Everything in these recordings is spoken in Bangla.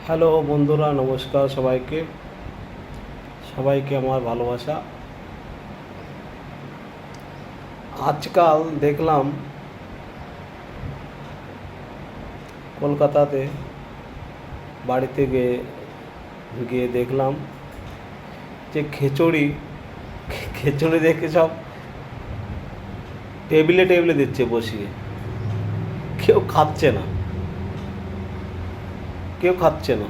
হ্যালো বন্ধুরা, নমস্কার সবাইকে। সবাইকে আমার ভালোবাসা। আজকাল দেখলাম কলকাতাতে বাড়িতে গিয়ে গিয়ে দেখলাম যে খিচুড়ি খিচুড়ি দেখে সব টেবিলে টেবিলে দিচ্ছে বসিয়ে। কেউ খাচ্ছে না, কেউ খাচ্ছে না।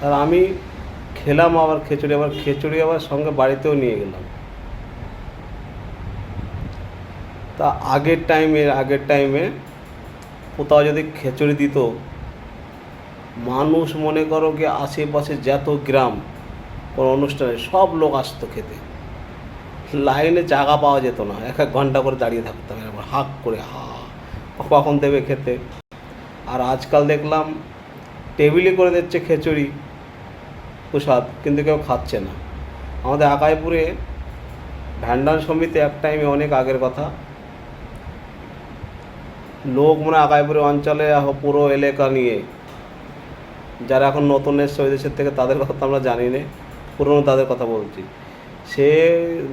আর আমি খেলাম আবার খিচুড়ি আবার সঙ্গে বাড়িতেও নিয়ে গেলাম। তা আগের টাইমে কোথাও যদি খিচুড়ি দিত, মানুষ মনে করো কি আশেপাশে যত গ্রাম কোনো অনুষ্ঠানে সব লোক আসতো খেতে। লাইনে জায়গা পাওয়া যেত না, এক এক ঘন্টা করে দাঁড়িয়ে থাকতাম এবার হাঁক করে, কখন দেবে খেতে। আর আজকাল দেখলাম টেবিলে করে দিচ্ছে খিচুড়ি প্রসাদ, কিন্তু কেউ খাচ্ছে না। আমাদের আকাইপুরে ভান্ডার সমিতি এক টাইমে, অনেক আগের কথা, লোক মানে আকাইপুরে অঞ্চলে পুরো এলাকা নিয়ে, যারা এখন নতুন এসছে ওই দেশের থেকে, তাদের কথা তো আমরা জানি না, পুরনো তাদের কথা বলছি। সে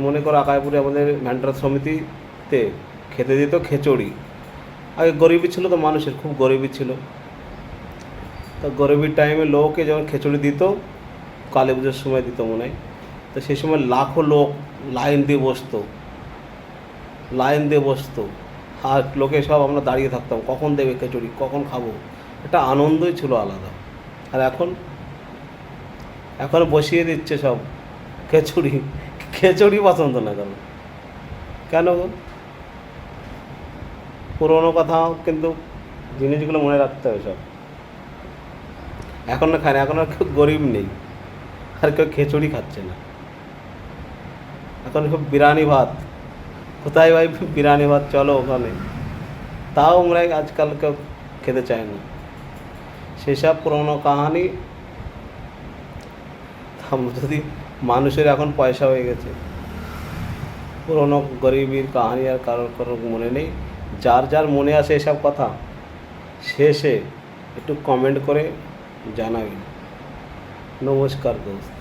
মনে করো আকাইপুরে আমাদের ভান্ডার সমিতিতে খেতে দিত খিচুড়ি। আগে গরিবী ছিল তো, মানুষের খুব গরিবী ছিল। তো গরিবীর টাইমে লোকে যখন খিচুড়ি দিত, কালী পুজোর সময় দিত মনে হয়, তো সেই সময় লাখো লোক লাইন দিয়ে বসতো। আর লোকে সব আমরা দাঁড়িয়ে থাকতাম, কখন দেবে খিচুড়ি, কখন খাবো। একটা আনন্দই ছিল আলাদা। আর এখন বসিয়ে দিচ্ছে সব খিচুড়ি। খিচুড়ি পছন্দ না কেন, কেন গো? পুরোনো কথা, কিন্তু জিনিসগুলো মনে রাখতে হবে সব। এখন না খায় না, এখন আর কেউ গরিব নেই, আর কেউ খিচুড়ি খাচ্ছে না। এখন সব বিরিয়ানি ভাত। কোথায় ভাই বিরিয়ানি ভাত, চলো ওখানে, তাও আমরা আজকাল কেউ খেতে চায় না। সেসব পুরোনো কাহানি। যদি মানুষের এখন পয়সা হয়ে গেছে, পুরোনো গরিবের কাহানি আর কারোর মনে নেই। যার যার মনে আসে এসব কথা, শেষে একটু কমেন্ট করে জানাবেন। নমস্কার দোস্ত।